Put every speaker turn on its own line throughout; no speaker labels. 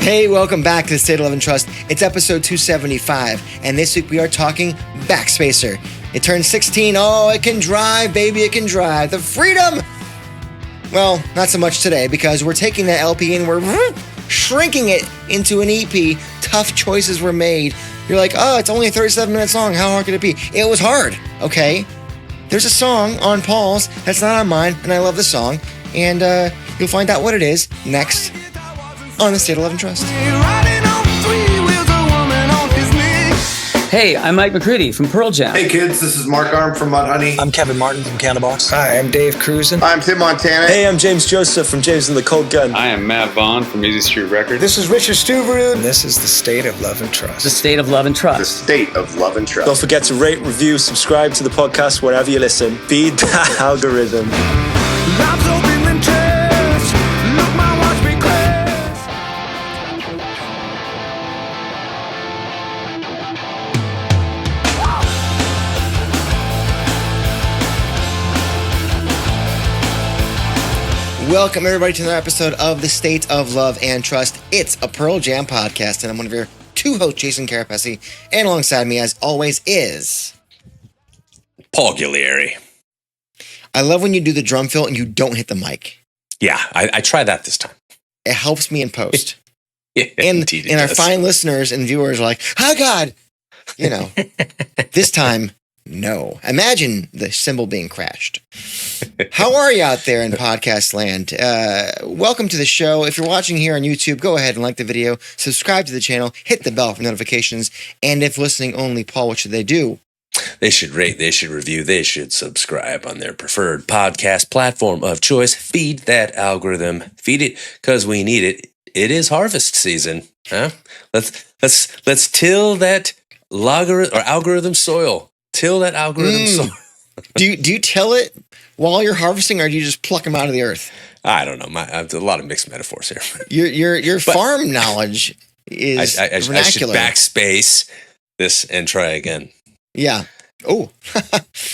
Hey, welcome back to the State of Love and Trust. It's episode 275, and this week we are talking Backspacer. It turned 16. Oh, it can drive, baby, it can drive. The freedom! Well, not so much today, because we're taking that LP and we're shrinking it into an EP. Tough choices were made. You're like, oh, it's only a 37-minute song. How hard could it be? It was hard, okay? There's a song on Paul's that's not on mine, and I love the song. And you'll find out what it is next on the State of Love and Trust.
Hey, I'm Mike McCready from Pearl Jam.
Hey kids, this is Mark Arm from Mudhoney.
I'm Kevin Martin from Candlebox.
Hi, I'm Dave Cruzen.
I'm Tim Montana.
Hey, I'm James Joseph from James and the Cold Gun.
I am Matt Vaughn from Easy Street Records.
This is Richard Stuberud. And this is the State of Love and Trust.
The State of Love and Trust.
The State of Love and Trust.
Don't forget to rate, review, subscribe to the podcast wherever you listen. Feed that algorithm.
Welcome, everybody, to another episode of the State of Love and Trust. It's a Pearl Jam podcast, and I'm one of your two hosts, Jason Kerepesi, and alongside me, as always, is
Paul Ghiglieri.
I love when you do the drum fill and you don't hit the mic.
Yeah, I tried that this time.
It helps me in post.
Yeah,
and our fine listeners and viewers are like, oh, God, you know, this time, no. Imagine the cymbal being crashed. How are you out there in podcast land? Welcome to the show. If you're watching here on YouTube, go ahead and like the video, subscribe to the channel, hit the bell for notifications, and if listening only, Paul, what should they do?
They should rate, they should review, they should subscribe on their preferred podcast platform of choice. Feed that algorithm. Feed it because we need it. It is harvest season. Huh? Let's till that algorithm soil. Till that algorithm soil.
Do you till it while you're harvesting, or do you just pluck them out of the earth?
I don't know. I have a lot of mixed metaphors here.
Your farm knowledge is vernacular.
I should backspace this and try again.
Yeah. Oh.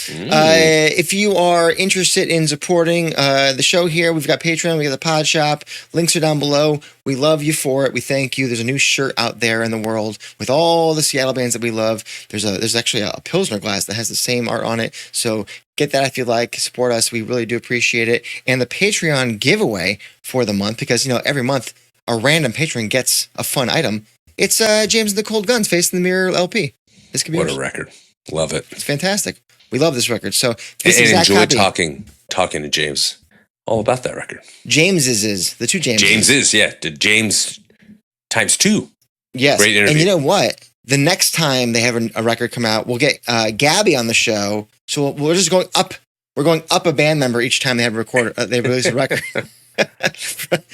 If you are interested in supporting the show here, we've got Patreon, we got the Pod Shop. Links are down below. We love you for it. We thank you. There's a new shirt out there in the world with all the Seattle bands that we love. There's actually a Pilsner glass that has the same art on it. So get that if you like. Support us. We really do appreciate it. And the Patreon giveaway for the month, because, you know, every month a random patron gets a fun item. It's James and the Cold Guns Face in the Mirror LP. This could be
what a record. Love it.
It's fantastic. We love this record. So this
and
exact
enjoy
copy,
talking to James all about that record.
James's is the two Jameses.
James is, yeah. James times two.
Yes.
Great interview.
And you know what? The next time they have a record come out, we'll get Gabby on the show. So we're just going up. We're going up a band member each time they have they release a record.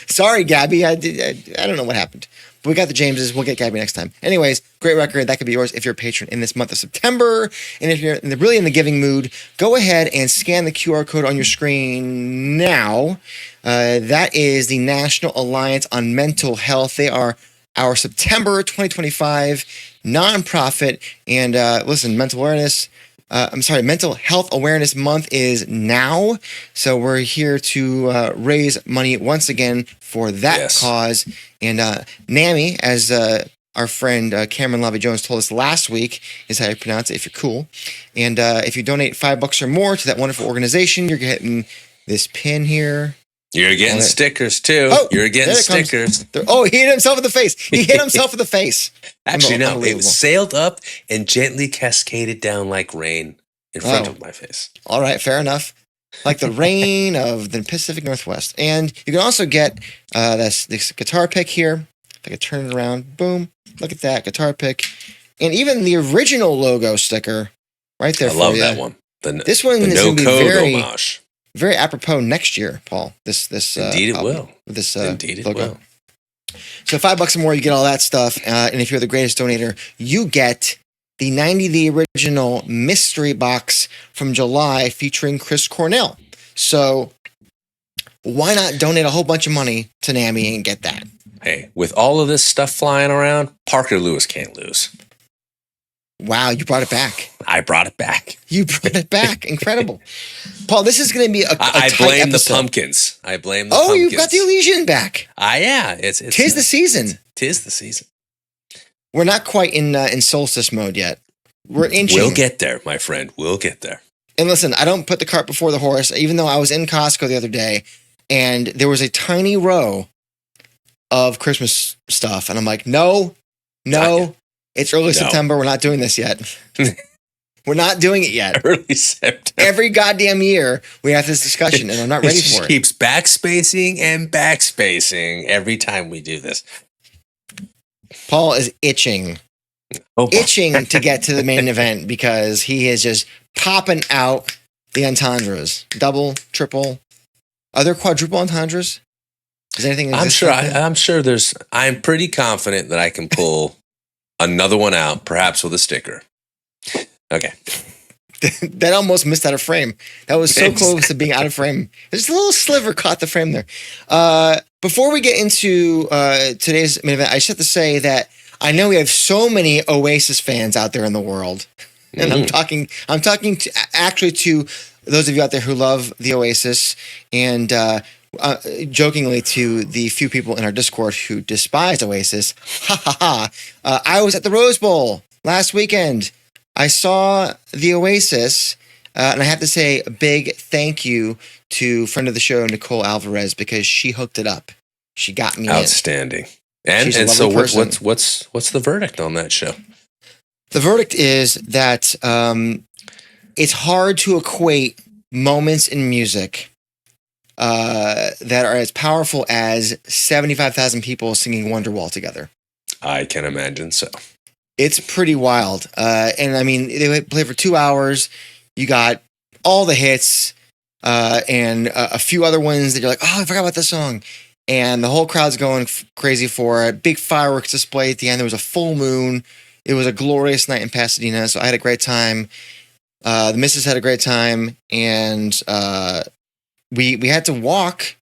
Sorry, Gabby. I don't know what happened. But we got the Jameses. We'll get Gabby next time. Anyways, great record. That could be yours if you're a patron in this month of September. And if you're really in the giving mood, go ahead and scan the QR code on your screen now. That is the National Alliance on Mental Health. They are our September 2025 nonprofit. And listen, mental Health Awareness Month is now. So we're here to raise money once again for that cause. And NAMI, as our friend Cameron Lavie-Jones told us last week, is how you pronounce it if you're cool. And if you donate $5 or more to that wonderful organization, you're getting this pin here.
You're getting stickers too.
Oh,
you're getting stickers.
Oh, he hit himself in the face. He hit himself in the face.
Actually, no. It sailed up and gently cascaded down like rain in front of my face.
All right, fair enough. Like the rain of the Pacific Northwest. And you can also get this guitar pick here. If I could turn it around. Boom. Look at that guitar pick. And even the original logo sticker right there for you.
I love that one.
This one is going to be very,
homage.
Very apropos next year, Paul. This
Indeed it
album,
will.
This
Indeed it
logo.
will.
So $5 or more, you get all that stuff. And if you're the greatest donator, you get the 90 The Original mystery box from July featuring Chris Cornell. So why not donate a whole bunch of money to NAMI and get that?
Hey, with all of this stuff flying around, Parker Lewis can't lose.
Wow, you brought it back.
I brought it back.
You brought it back. Incredible. Paul, this is going to be a
I
tight
blame
episode.
The pumpkins. I blame the pumpkins.
Oh, you've got the Elysian back.
Yeah. It's
Tis the season.
'Tis the season.
We're not quite in solstice mode yet. We're inching.
We'll get there, my friend. We'll get there.
And listen, I don't put the cart before the horse, even though I was in Costco the other day and there was a tiny row of Christmas stuff. And I'm like, no, it's early September. We're not doing this yet. We're not doing it yet.
Early September.
Every goddamn year we have this discussion and I'm not ready for it.
Keeps backspacing and backspacing every time we do this.
Paul is itching to get to the main event because he is just popping out the entendres. Double, triple. Are there quadruple entendres? Is anything?
I'm sure there's. I'm pretty confident that I can pull another one out, perhaps with a sticker. Okay.
That almost missed out of frame. That was so close to being out of frame. Just a little sliver caught the frame there. Before we get into today's main event, I just have to say that I know we have so many Oasis fans out there in the world, and I'm talking to those of you out there who love the Oasis, and jokingly to the few people in our Discord who despise Oasis. Ha ha ha! I was at the Rose Bowl last weekend. I saw the Oasis, and I have to say a big thank you to friend of the show Nicole Alvarez because she hooked it up. She got me
outstanding.
In.
And so what's the verdict on that show?
The verdict is that it's hard to equate moments in music that are as powerful as 75,000 people singing Wonderwall together.
I can imagine so.
It's pretty wild. And I mean, they play for 2 hours. You got all the hits and a few other ones that you're like, oh, I forgot about this song. And the whole crowd's going crazy for it. Big fireworks display at the end. There was a full moon. It was a glorious night in Pasadena. So I had a great time. The missus had a great time. And we had to walk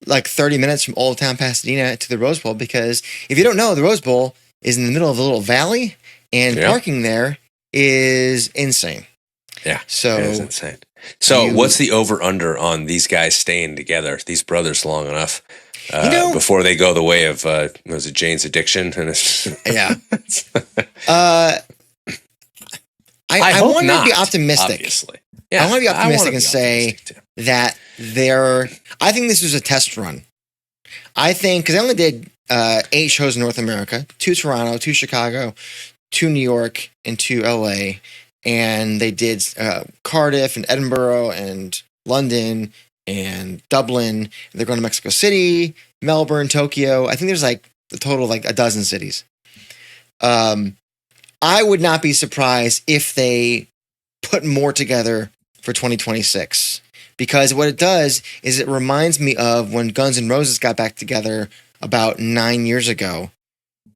like 30 minutes from Old Town Pasadena to the Rose Bowl because if you don't know, the Rose Bowl is in the middle of a little valley and parking there is insane.
Yeah.
So
it is insane. So what's the over-under on these guys staying together, these brothers, long enough before they go the way of, was it Jane's Addiction? And
yeah. I want to be optimistic.
Obviously. Yeah,
I want to be optimistic and say that I think this was a test run. I think, because I only did 8 shows in North America, 2 Toronto, 2 Chicago, 2 New York, and 2 LA. And they did Cardiff and Edinburgh and London and Dublin. They're going to Mexico City, Melbourne, Tokyo. I think there's like a total of like a dozen cities. I would not be surprised if they put more together for 2026. Because what it does is it reminds me of when Guns N' Roses got back together about 9 years ago.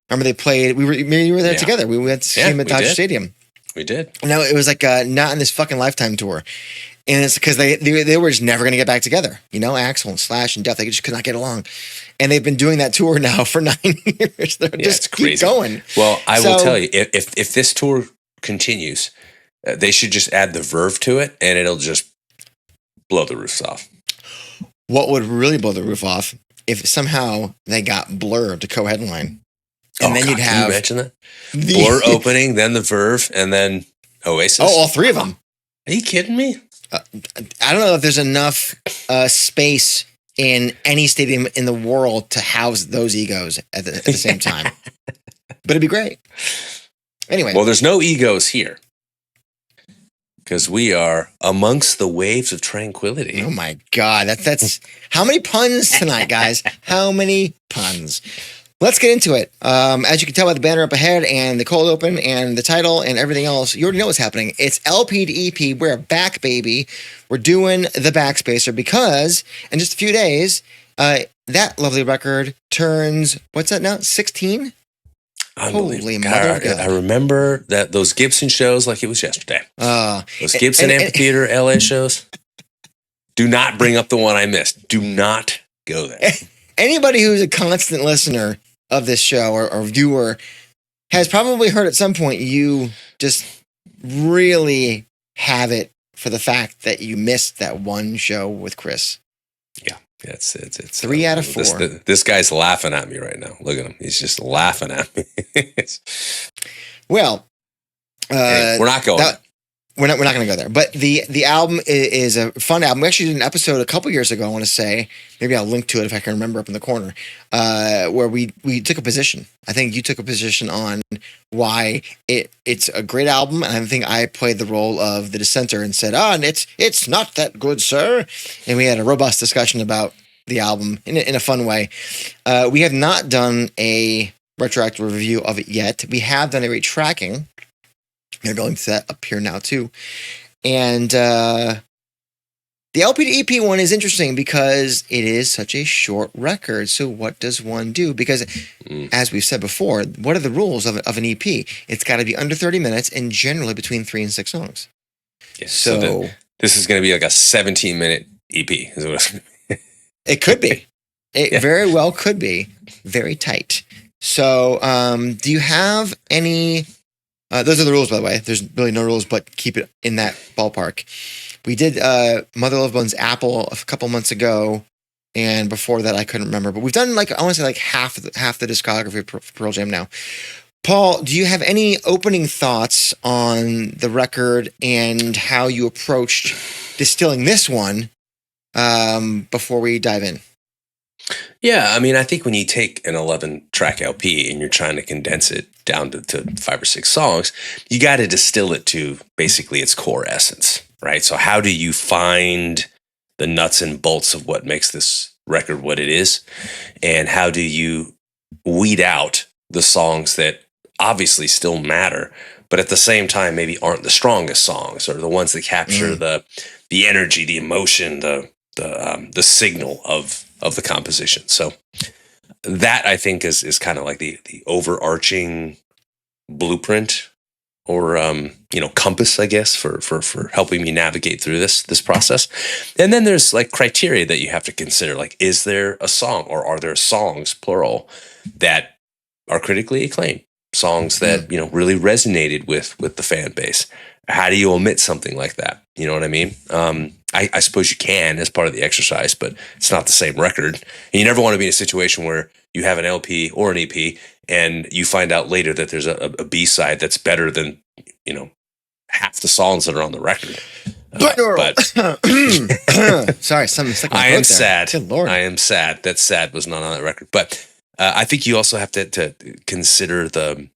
Remember they played, we were there together. We went to see them at Dodger Stadium.
We did.
No, it was like Not in This Fucking Lifetime tour. And it's because they were just never going to get back together. You know, Axl and Slash and Duff, they just could not get along. And they've been doing that tour now for 9 years. They're just keep going.
Well, I will tell you, if this tour continues, they should just add the Verve to it and it'll just blow the roofs off.
What would really blow the roof off if somehow they got Blur to co-headline? And then you'd have.
Can you imagine that? Blur opening, then the Verve, and then Oasis.
Oh, all 3 of them.
Are you kidding me?
I don't know if there's enough space in any stadium in the world to house those egos at the same time. But it'd be great. Anyway.
Well, there's no egos here. Because we are amongst the waves of tranquility.
Oh my God. That's how many puns tonight, guys? How many puns? Let's get into it. As you can tell by the banner up ahead and the cold open and the title and everything else, you already know what's happening. It's LP to EP. We're back, baby. We're doing the Backspacer because in just a few days, that lovely record turns, what's that now? 16? Holy mother of God.
I remember those Gibson shows like it was yesterday. Those Gibson Amphitheater LA shows. Do not bring up the one I missed. Do not go there.
Anybody who's a constant listener of this show or viewer has probably heard at some point you just really have it for the fact that you missed that one show with Chris.
Yeah. It's
3 out of 4.
This guy's laughing at me right now. Look at him. He's just laughing at me.
Well,
Hey, we're not going.
We're not going to go there. But the album is a fun album. We actually did an episode a couple years ago, I want to say. Maybe I'll link to it if I can remember up in the corner, where we took a position. I think you took a position on why it's a great album, and I think I played the role of the dissenter and said, and it's not that good, sir. And we had a robust discussion about the album in a fun way. We have not done a retroactive review of it yet. We have done a retracking. Maybe I'll link to that up here now too. And the LP to EP one is interesting because it is such a short record. So what does one do? Because as we've said before, what are the rules of an EP? It's got to be under 30 minutes and generally between 3 and 6 songs.
Yeah, so this is going to be like a 17-minute EP. Is what
it could be. It very well could be. Very tight. So do you have any... those are the rules, by the way. There's really no rules, but keep it in that ballpark. We did Mother Love Bone's Apple a couple months ago, and before that, I couldn't remember. But we've done I want to say half the discography of Pearl Jam now. Paul, do you have any opening thoughts on the record and how you approached distilling this one before we dive in?
Yeah, I mean, I think when you take an 11-track LP and you're trying to condense it down to 5 or 6 songs, you got to distill it to basically its core essence, right? So how do you find the nuts and bolts of what makes this record what it is? And how do you weed out the songs that obviously still matter, but at the same time maybe aren't the strongest songs or the ones that capture the energy, the emotion, the signal of the composition. So that I think is kind of like the overarching blueprint or compass, I guess, for helping me navigate through this process. And then there's like criteria that you have to consider. Like, is there a song or are there songs, plural, that are critically acclaimed? Songs that really resonated with the fan base. How do you omit something like that? You know what I mean? I suppose you can as part of the exercise, but it's not the same record. And you never want to be in a situation where you have an LP or an EP and you find out later that there's a B-side that's better than, half the songs that are on the record. But
sorry, something stuck in my
I
throat
am
there.
sad.
Good Lord.
I am sad that "Sad" was not on that record. But I think you also have to consider the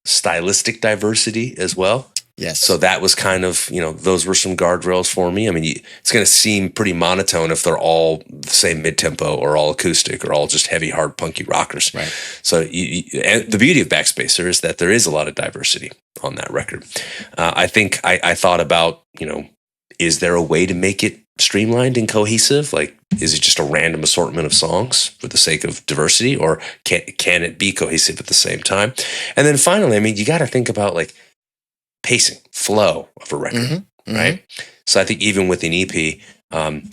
stylistic diversity as well.
Yes.
So that was kind of, those were some guardrails for me. I mean, it's going to seem pretty monotone if they're all the same mid-tempo or all acoustic or all just heavy, hard, punky rockers.
Right.
So and the beauty of Backspacer is that there is a lot of diversity on that record. I think I thought about, is there a way to make it streamlined and cohesive? Like, is it just a random assortment of songs for the sake of diversity, or can it be cohesive at the same time? And then finally, I mean, you got to think about like pacing, flow of a record, right? So I think even with an EP,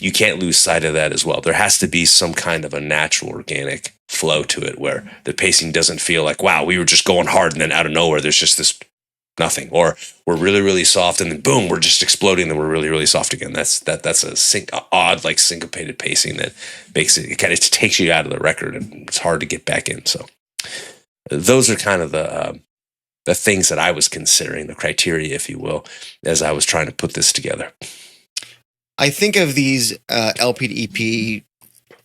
you can't lose sight of that as well. There has to be some kind of a natural, organic flow to it where the pacing doesn't feel like, wow, we were just going hard and then out of nowhere there's just this nothing, or we're really, really soft and then boom, we're just exploding, then we're really, really soft again. That's a odd, like syncopated pacing that makes it kind of takes you out of the record and it's hard to get back in. So those are kind of the things that I was considering, the criteria, if you will, as I was trying to put this together.
I think of these LP to EP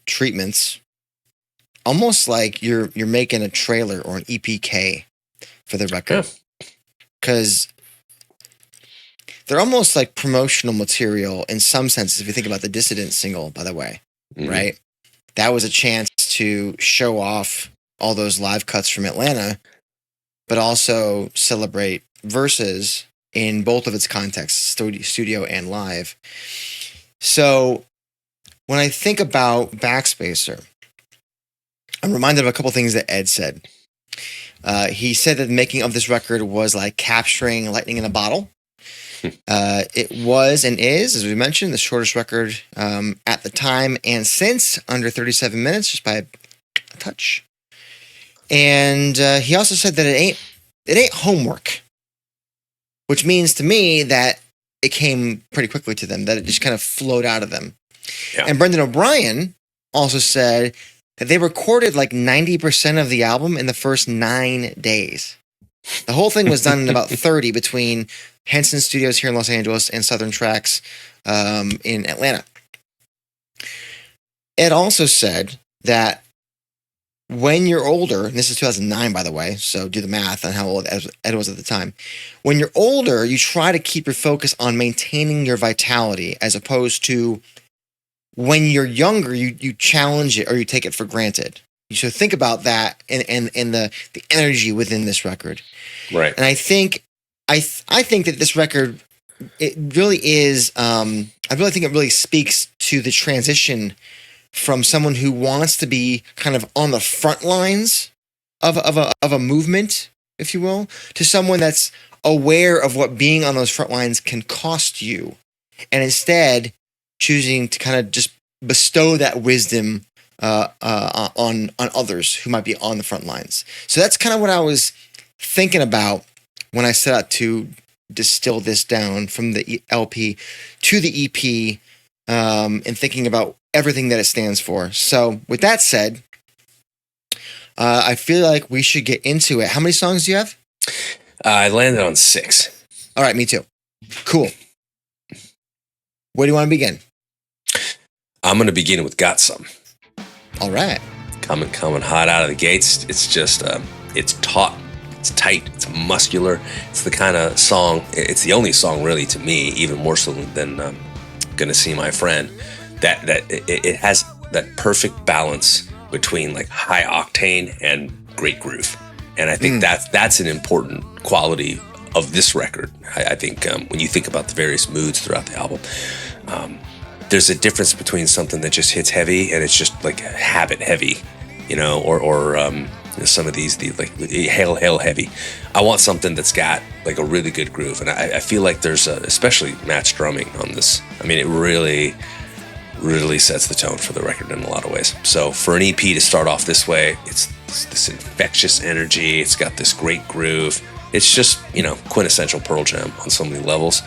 treatments almost like you're making a trailer or an EPK for the record. Because they're almost like promotional material in some senses. If you think about the Dissident single, by the way, right? That was a chance to show off all those live cuts from Atlanta, but also celebrate Versus in both of its contexts, studio and live. So when I think about Backspacer, I'm reminded of a couple things that Ed said. He said that the making of this record was like capturing lightning in a bottle. It was and is, as we mentioned, the shortest record at the time and since, under 37 minutes, just by a touch. And he also said that it ain't homework, which means to me that it came pretty quickly to them, that it just kind of flowed out of them.
Yeah.
And Brendan O'Brien also said that they recorded like 90% of the album in the first 9 days. The whole thing was done in about 30 between Henson Studios here in Los Angeles and Southern Tracks in Atlanta. Ed also said that when you're older, and this is 2009, by the way, so do the math on how old Ed was at the time. When you're older, you try to keep your focus on maintaining your vitality as opposed to when you're younger, you challenge it or you take it for granted. You should think about that and the energy within this record.
Right.
And I think that this record, it really is, I really think it really speaks to the transition from someone who wants to be kind of on the front lines of a movement, if you will, to someone that's aware of what being on those front lines can cost you, and instead choosing to kind of just bestow that wisdom on others who might be on the front lines. So that's kind of what I was thinking about when I set out to distill this down from the LP to the EP, and thinking about everything that it stands for. So with that said, I feel like we should get into it. How many songs do you have?
I landed on 6.
All right, me too. Cool. Where do you want to begin?
I'm going to begin with Got Some.
All right.
Coming hot out of the gates. It's just, it's taut, it's tight, it's muscular. It's the kind of song, it's the only song really to me, even more so than Gonna See My Friend, that it has that perfect balance between like high octane and great groove. And I think that's an important quality of this record. I think when you think about the various moods throughout the album, there's a difference between something that just hits heavy and it's just like habit heavy, you know, or some of these like hail heavy. I want something that's got like a really good groove, and I feel like there's especially matched drumming on this. I mean, it really sets the tone for the record in a lot of ways. So for an EP to start off this way, it's this infectious energy. It's got this great groove. It's just, you know, quintessential Pearl Jam on so many levels.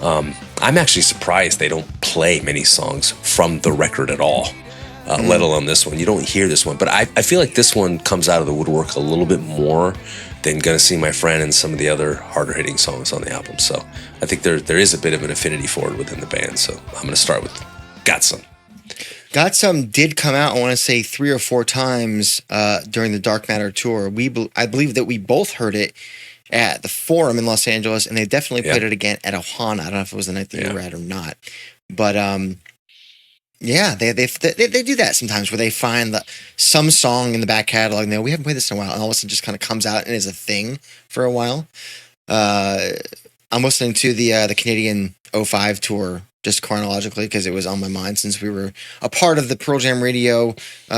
I'm actually surprised they don't play many songs from the record at all, let alone this one. You don't hear this one, but I feel like this one comes out of the woodwork a little bit more than Gonna See My Friend and some of the other harder hitting songs on the album. So I think there is a bit of an affinity for it within the band. So I'm going to start with Got Some.
Got Some did come out, I want to say 3 or 4 times during the Dark Matter tour. I believe that we both heard it at the Forum in Los Angeles, and they definitely played it again at Ohana. I don't know if it was the night that you were at or not, but yeah, they do that sometimes where they find some song in the back catalog and they go, we haven't played this in a while, and all of a sudden just kind of comes out and is a thing for a while. I'm listening to the Canadian 05 tour just chronologically because it was on my mind since we were a part of the Pearl Jam Radio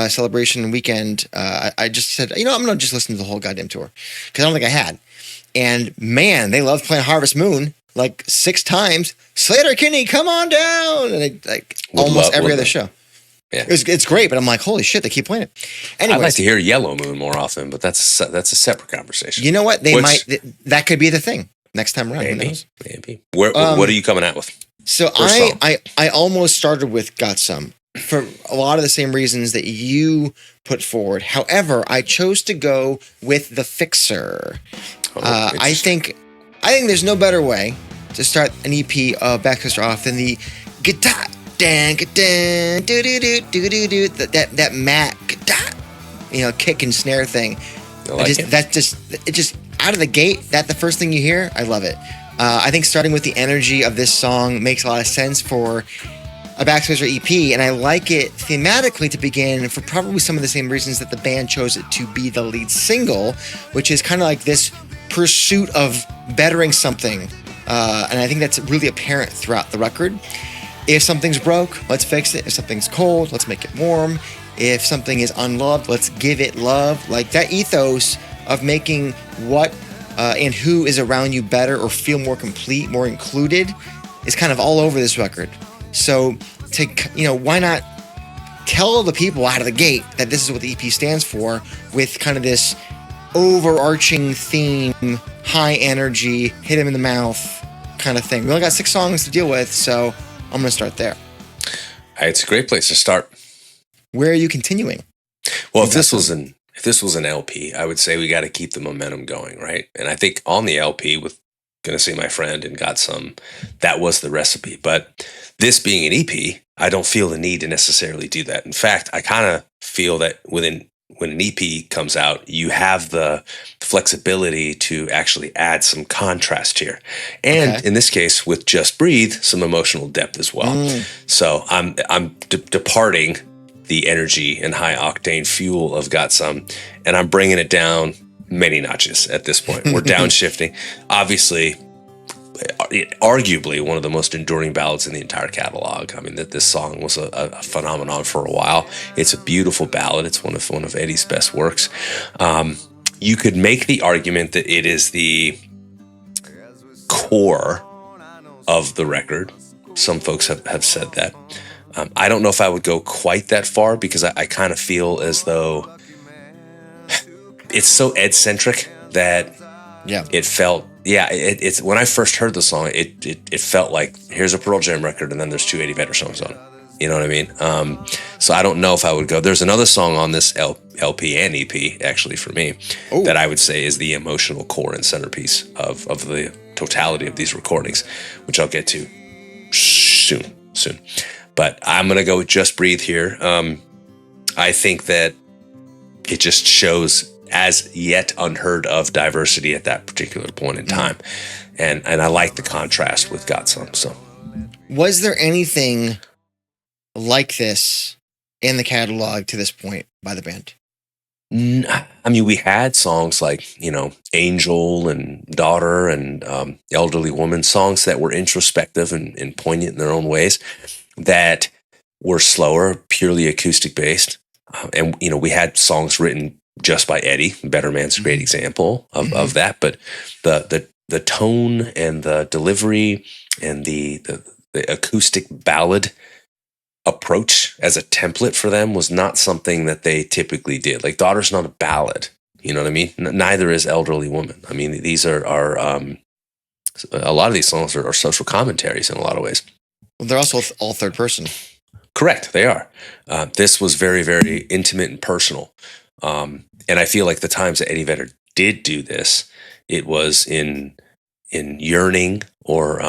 celebration weekend. I just said, you know, I'm going to just listen to the whole goddamn tour because I don't think I had. And man, they loved playing Harvest Moon like 6 times. Slater Kinney, come on down! And almost every other show. Yeah, it's great, but I'm like, holy shit, they keep playing it. Anyways,
I'd like to hear Yellow Moon more often, but that's a separate conversation.
You know what? That could be the thing next time around.
Maybe. What are you coming out with?
So I almost started with Got Some for a lot of the same reasons that you put forward. However, I chose to go with The Fixer. I think there's no better way to start an EP of Backspacer off than the guitar, that Matt guitar, kick and snare thing. It just out of the gate. That the first thing you hear, I love it. I think starting with the energy of this song makes a lot of sense for a Backspacer EP, and I like it thematically to begin for probably some of the same reasons that the band chose it to be the lead single, which is kind of like this pursuit of bettering something, and I think that's really apparent throughout the record. If something's broke, let's fix it. If something's cold, let's make it warm. If something is unloved, let's give it love. Like that ethos of making what and who is around you better or feel more complete, more included, is kind of all over this record. So, why not tell the people out of the gate that this is what the EP stands for with kind of this overarching theme, high energy, hit him in the mouth kind of thing. We only got 6 songs to deal with, so I'm going to start there.
It's a great place to start.
Where are you continuing?
Well, if this was an LP, I would say we got to keep the momentum going, right? And I think on the LP with Gonna See My Friend and Got Some, that was the recipe. But this being an EP, I don't feel the need to necessarily do that. In fact, I kind of feel that when an EP comes out, you have the flexibility to actually add some contrast here. And in this case, with Just Breathe, some emotional depth as well. So I'm departing the energy and high octane fuel of Got Some, and I'm bringing it down many notches at this point. We're downshifting. Obviously, arguably one of the most enduring ballads in the entire catalog. I mean, that this song was a phenomenon for a while. It's a beautiful ballad. It's one of Eddie's best works. You could make the argument that it is the core of the record. Some folks have said that. I don't know if I would go quite that far because I kind of feel as though it's so Ed-centric that it felt, it's when I first heard the song, it felt like here's a Pearl Jam record and then there's 2 Eddie Vedder songs on it. You know what I mean? So I don't know if I would go. There's another song on this LP and EP, actually, for me, that I would say is the emotional core and centerpiece of the totality of these recordings, which I'll get to soon. But I'm going to go with Just Breathe here. I think that it just shows as yet unheard of diversity at that particular point in time. And I like the contrast with Got Some. So,
was there anything like this in the catalog to this point by the band?
I mean, we had songs like, Angel and Daughter and Elderly Woman, songs that were introspective and poignant in their own ways, that were slower, purely acoustic based. And, we had songs written just by Eddie. Better Man's a great example of that. But the tone and the delivery and the acoustic ballad approach as a template for them was not something that they typically did. Like Daughter's not a ballad, you know what I mean? Neither is Elderly Woman. I mean, these are a lot of these songs are social commentaries in a lot of ways.
Well, they're also all third person.
Correct, they are. This was very, very intimate and personal. And I feel like the times that Eddie Vedder did do this, it was in yearning or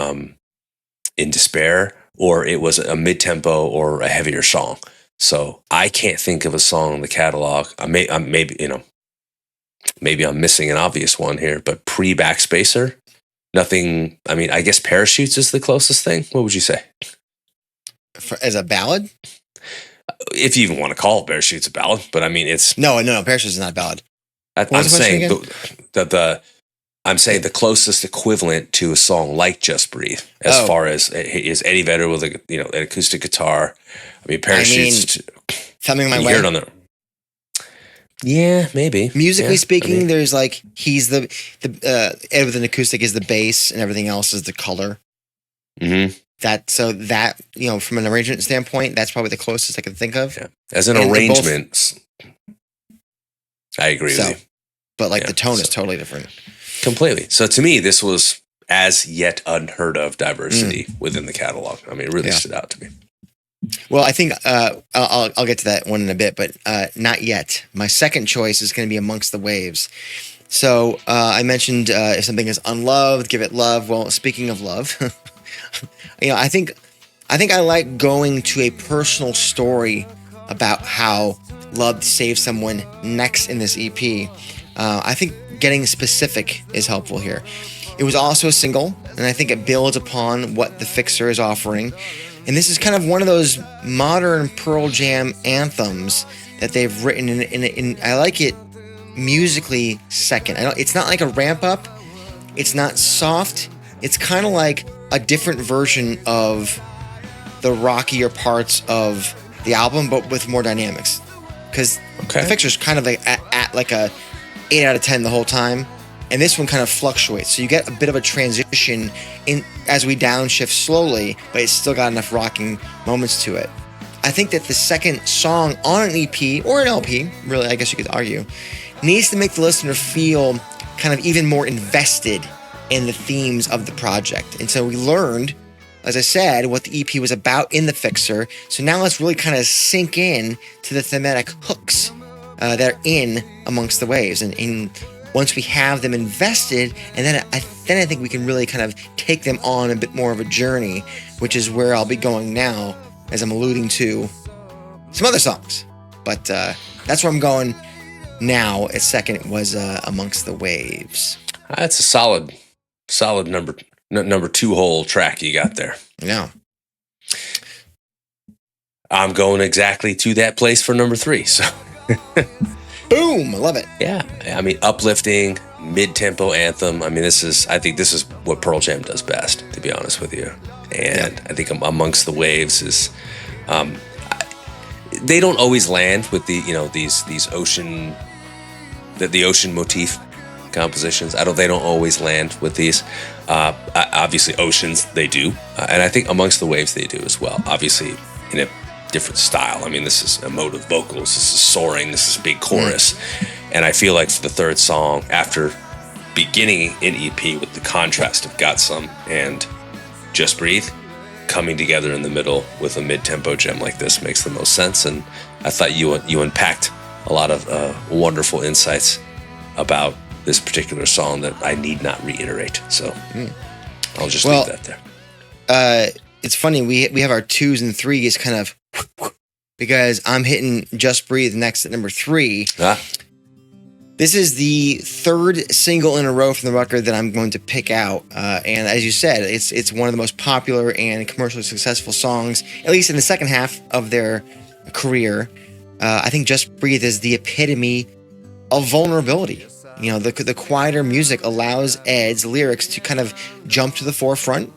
in despair, or it was a mid-tempo or a heavier song. So I can't think of a song in the catalog. Maybe I'm missing an obvious one here, but pre-Backspacer, nothing. I mean, I guess Parachutes is the closest thing. What would you say?
As a ballad?
If you even want to call Parachutes a ballad, but I mean, it's...
No, Parachutes is not a ballad.
I'm saying I'm saying the closest equivalent to a song like Just Breathe, as far as is Eddie Vedder with an acoustic guitar. I mean, Parachutes.
Coming My
you
Way.
hear it on the. Yeah, maybe.
Musically speaking, there's like he's the Ed with an acoustic is the bass, and everything else is the color.
Mm-hmm.
From an arrangement standpoint, that's probably the closest I can think of.
Yeah. As an arrangement, I agree with you.
But the tone is totally different.
Completely. So to me, this was as yet unheard of diversity within the catalog. I mean, it really stood out to me.
Well, I think I'll get to that one in a bit, but not yet. My second choice is going to be Amongst the Waves. So I mentioned if something is unloved, give it love. Well, speaking of love, I think I like going to a personal story about how love saved someone next in this EP. I think getting specific is helpful here. It was also a single, and I think it builds upon what The Fixer is offering. And this is kind of one of those modern Pearl Jam anthems that they've written in I like it musically second. It's not like a ramp up. It's not soft. It's kind of like a different version of the rockier parts of the album, but with more dynamics. Because The Fixer's kind of like at like a 8 out of 10 the whole time, and this one kind of fluctuates. So you get a bit of a transition in as we downshift slowly, but it's still got enough rocking moments to it. I think that the second song on an EP or an LP, really, I guess you could argue, needs to make the listener feel kind of even more invested in the themes of the project. And so we learned as I said, what the EP was about in the Fixer. So now let's really kind of sink in to the thematic hooks that are in Amongst the Waves. And once we have them invested, and then I think we can really kind of take them on a bit more of a journey, which is where I'll be going now, as I'm alluding to some other songs. But that's where I'm going now. At second was Amongst the Waves.
That's a solid number 2 hole track you got there.
Yeah.
I'm going exactly to that place for number 3. So,
boom, I love it.
Yeah, I mean, uplifting, mid-tempo anthem. I mean, I think this is what Pearl Jam does best, to be honest with you. And I think Amongst the Waves is, they don't always land with the these ocean, the ocean motif compositions. They don't always land with these. Obviously, Oceans they do, and I think Amongst the Waves they do as well. Obviously, in a different style. I mean, this is emotive vocals, this is soaring, this is big chorus, and I feel like for the third song, after beginning an EP with the contrast of Got Some and Just Breathe, coming together in the middle with a mid-tempo gem like this makes the most sense. And I thought you unpacked a lot of wonderful insights about this particular song that I need not reiterate. So I'll just leave that there.
It's funny, we have our 2s and 3s kind of, because I'm hitting Just Breathe next at number 3. This is the 3rd single in a row from the record that I'm going to pick out. And as you said, it's one of the most popular and commercially successful songs, at least in the second half of their career. I think Just Breathe is the epitome of vulnerability. You know, the quieter music allows Ed's lyrics to kind of jump to the forefront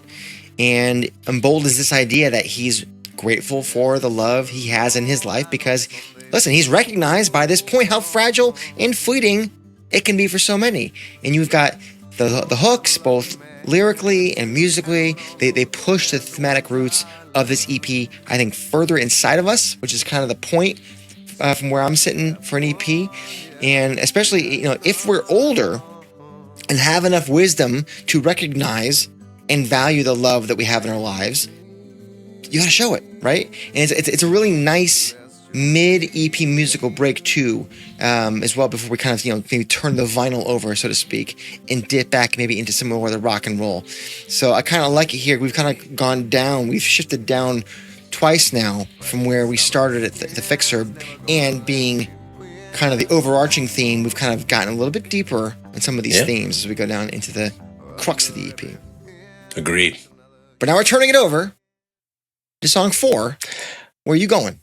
and emboldens this idea that he's grateful for the love he has in his life because, listen, he's recognized by this point how fragile and fleeting it can be for so many. And you've got the hooks, both lyrically and musically. They push the thematic roots of this EP, I think, further inside of us, which is kind of the point from where I'm sitting for an EP. And especially, if we're older and have enough wisdom to recognize and value the love that we have in our lives, you gotta show it, right? And it's a really nice mid-EP musical break too, as well, before we kind of, maybe turn the vinyl over, so to speak, and dip back maybe into some more of the rock and roll. So I kind of like it here. We've kind of gone down. We've shifted down twice now from where we started at the Fixer, and being kind of the overarching theme, we've kind of gotten a little bit deeper in some of these themes as we go down into the crux of the EP.
Agreed.
But now we're turning it over to song 4. Where are you going?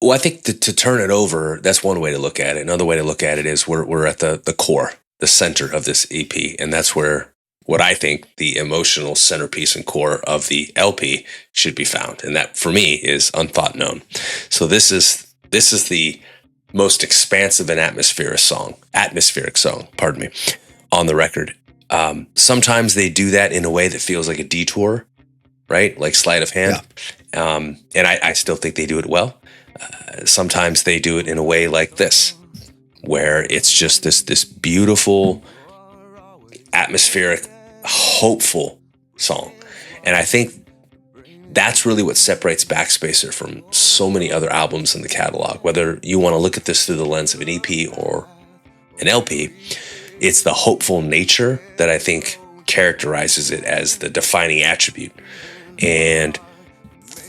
Well, I think to turn it over, that's one way to look at it. Another way to look at it is we're at the core, the center of this EP, and that's where what I think the emotional centerpiece and core of the LP should be found, and that for me is Unthought Known. So this is the most expansive and atmospheric song, on the record. Sometimes they do that in a way that feels like a detour, right? Like sleight of hand. Yeah. And I still think they do it well. Sometimes they do it in a way like this, where it's just this beautiful, atmospheric, hopeful song. And I think that's really what separates Backspacer from so many other albums in the catalog. Whether you want to look at this through the lens of an EP or an LP, it's the hopeful nature that I think characterizes it as the defining attribute. And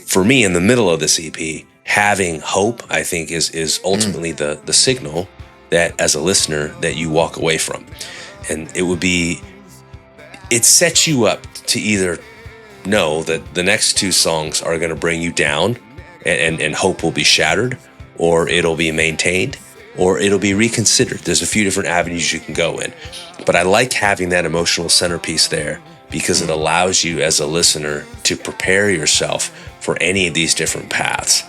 for me, in the middle of this EP, having hope, I think, is ultimately the signal that, as a listener, that you walk away from. And it sets you up to either know that the next 2 songs are going to bring you down and hope will be shattered, or it'll be maintained, or it'll be reconsidered. There's a few different avenues you can go in. But I like having that emotional centerpiece there because it allows you as a listener to prepare yourself for any of these different paths.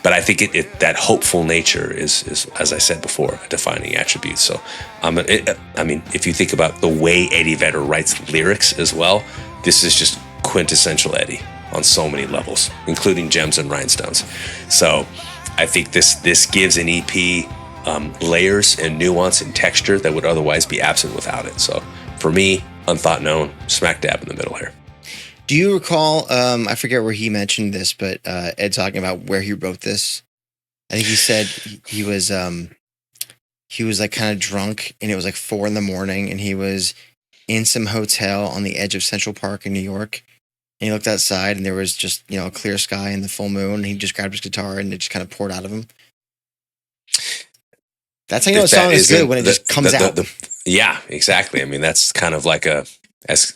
But I think that hopeful nature is, as I said before, a defining attribute. So, if you think about the way Eddie Vedder writes lyrics as well, this is just quintessential Eddie on so many levels, including Gems and Rhinestones. So I think this gives an EP layers and nuance and texture that would otherwise be absent without it. So for me, Unthought Known, smack dab in the middle here.
Do you recall? I forget where he mentioned this, but Ed talking about where he wrote this. I think he said he was like kind of drunk, and it was like 4 a.m, and he was in some hotel on the edge of Central Park in New York. And he looked outside, and there was just a clear sky and the full moon. And he just grabbed his guitar, and it just kind of poured out of him. That's how you know a song is good, when it just comes out.
Yeah, exactly. I mean, that's kind of like as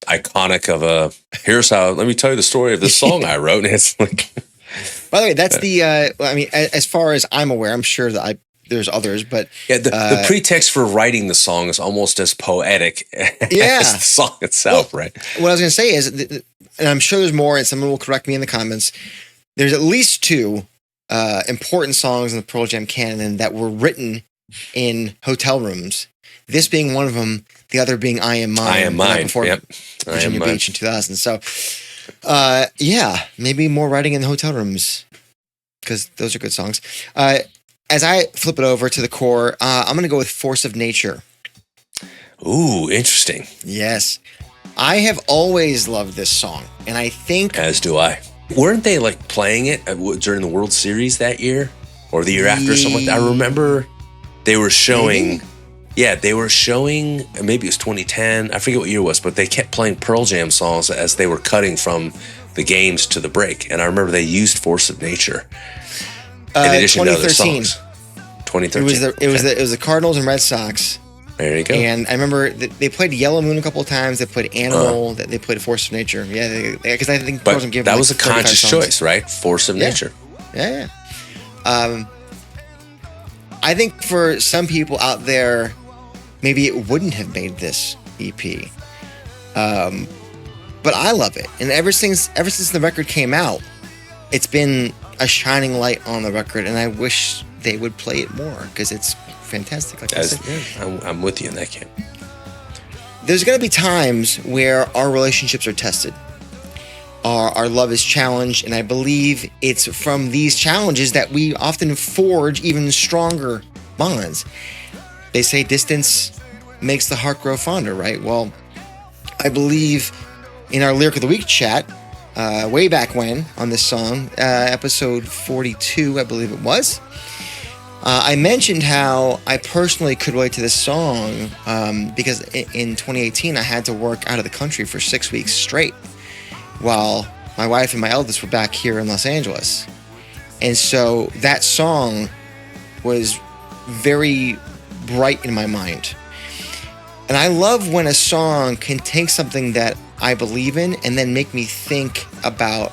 iconic of a, here's how, let me tell you the story of this song I wrote. And it's like,
by the way, that's as far as I'm aware, I'm sure that there's others, but
yeah, the pretext for writing the song is almost as poetic as the song itself, right?
What I was going to say is, and I'm sure there's more, and someone will correct me in the comments, there's at least 2 important songs in the Pearl Jam canon that were written in hotel rooms. This being one of them, the other being I Am Mine.
I Am Mine,
before
yep.
Virginia Beach in 2000. So, maybe more writing in the hotel rooms, because those are good songs. As I flip it over to the core, I'm going to go with Force of Nature.
Ooh, interesting.
Yes. I have always loved this song, and I think...
As do I. Weren't they like playing it during the World Series that year? Or the year after, something like that? I remember they were showing...
Maybe?
Yeah, they were showing, maybe it was 2010, I forget what year it was, but they kept playing Pearl Jam songs as they were cutting from the games to the break. And I remember they used Force of Nature in addition to other songs. 2013.
It was the Cardinals and Red Sox.
There you go.
And I remember they played Yellow Moon a couple of times. They played Animal. They played Force of Nature. Yeah, because I think Pearl Jam gave
that
them
was a conscious choice, right? Force of Nature.
Yeah. I think for some people out there, maybe it wouldn't have made this EP. But I love it. And ever since the record came out, it's been a shining light on the record, and I wish they would play it more, because it's fantastic. Like I said.
I'm with you in that camp.
There's going to be times where our relationships are tested. Our love is challenged, and I believe it's from these challenges that we often forge even stronger bonds. They say distance makes the heart grow fonder, right? Well, I believe in our Lyric of the Week chat, way back when on this song, episode 42, I believe it was, I mentioned how I personally could relate to this song because in 2018, I had to work out of the country for 6 weeks straight while my wife and my eldest were back here in Los Angeles. And so that song was very bright in my mind. And I love when a song can take something that I believe in and then make me think about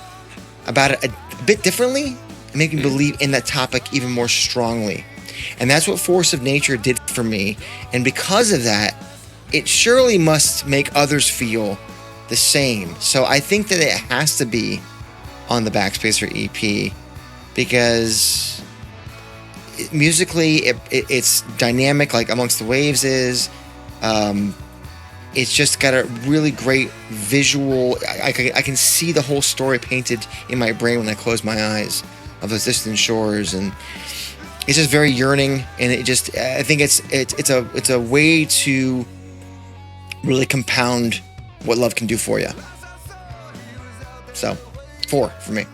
it a bit differently, and make me believe in that topic even more strongly. And that's what Force of Nature did for me. And because of that, it surely must make others feel the same. So I think that it has to be on the Backspacer EP, because musically it's dynamic, like Amongst the Waves is. It's just got a really great visual. I can see the whole story painted in my brain when I close my eyes of those distant shores, and it's just very yearning. And I think it's a way to really compound what love can do for you. So, 4 for me.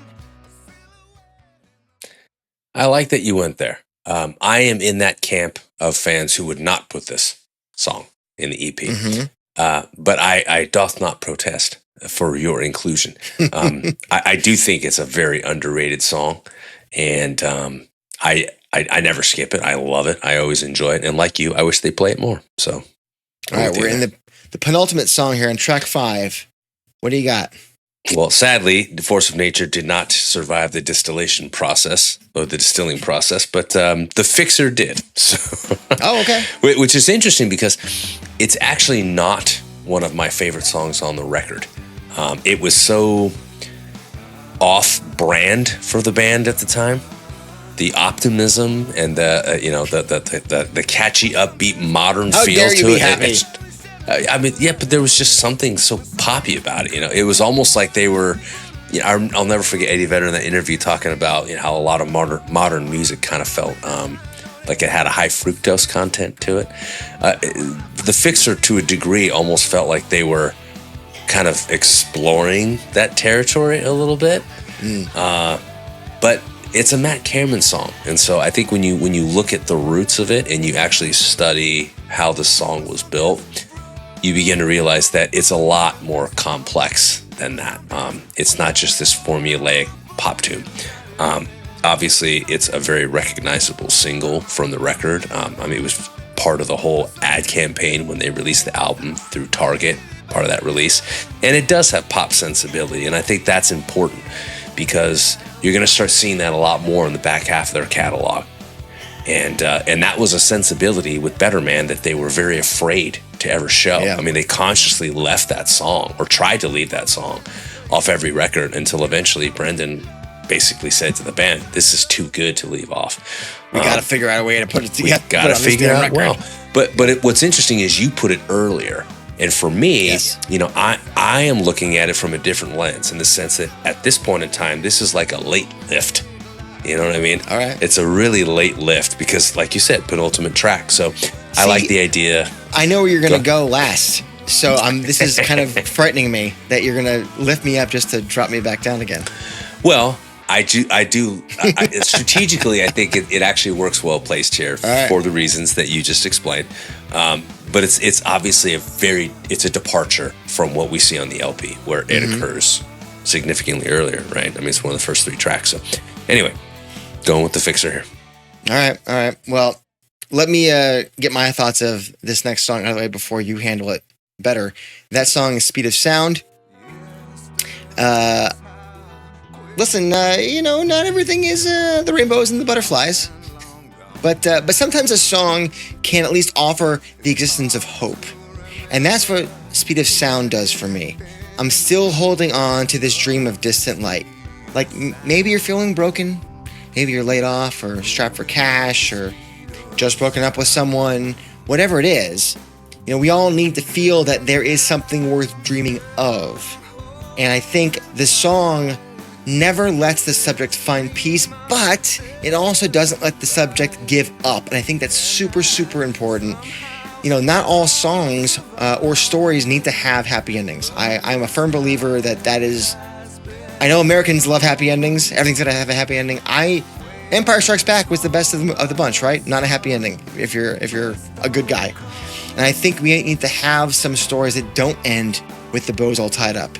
I like that you went there. I am in that camp of fans who would not put this song in the EP. Mm-hmm. But I doth not protest for your inclusion. I do think it's a very underrated song, and I never skip it. I love it. I always enjoy it. And like you, I wish they play it more. So,
all right, we're in the penultimate song here on track 5. What do you got?
Well, sadly, the Force of Nature did not survive the distillation process or the distilling process, but the Fixer did. So,
oh, okay.
Which is interesting because it's actually not one of my favorite songs on the record. It was so off-brand for the band at the time. The optimism and the catchy, upbeat, modern feel to it. I mean, yeah, but there was just something so poppy about it. It was almost like they were. I'll never forget Eddie Vedder in that interview talking about how a lot of modern music kind of felt like it had a high fructose content to it. The Fixer, to a degree, almost felt like they were kind of exploring that territory a little bit. But it's a Matt Cameron song. And so I think when you look at the roots of it and you actually study how the song was built, you begin to realize that it's a lot more complex than that. It's not just this formulaic pop tune. Obviously, it's a very recognizable single from the record. It was part of the whole ad campaign when they released the album through Target, part of that release. And it does have pop sensibility, and I think that's important because you're going to start seeing that a lot more in the back half of their catalog. And that was a sensibility with Better Man that they were very afraid to ever show. Yeah. They consciously left that song, or tried to leave that song, off every record until eventually Brendan basically said to the band, "This is too good to leave off.
We got to figure out a way to put it together.
We got to figure out well." But what's interesting is you put it earlier. And for me, yes, I am looking at it from a different lens, in the sense that at this point in time, this is like a late lift. You know what I mean?
All right.
It's a really late lift because, like you said, penultimate track. So I like the idea.
I know where you're going to go last. So this is kind of frightening me that you're going to lift me up just to drop me back down again.
Well, I do. Strategically, I think it actually works well placed here for the reasons that you just explained. But it's obviously it's a departure from what we see on the LP, where it occurs significantly earlier, right? It's one of the first 3 tracks. So anyway, going with the fixer here.
All right. Well, let me get my thoughts of this next song out of the way before you handle it better. That song is Speed of Sound. Listen, not everything is the rainbows and the butterflies. But sometimes a song can at least offer the existence of hope. And that's what Speed of Sound does for me. I'm still holding on to this dream of distant light. Like, maybe you're feeling broken. Maybe you're laid off or strapped for cash or just broken up with someone. Whatever it is, we all need to feel that there is something worth dreaming of. And I think this song never lets the subject find peace, but it also doesn't let the subject give up. And I think that's super, super important. Not all songs or stories need to have happy endings. I'm a firm believer that is... I know Americans love happy endings. Everything's got to have a happy ending. Empire Strikes Back was the best of the bunch, right? Not a happy ending if you're a good guy. And I think we need to have some stories that don't end with the bows all tied up.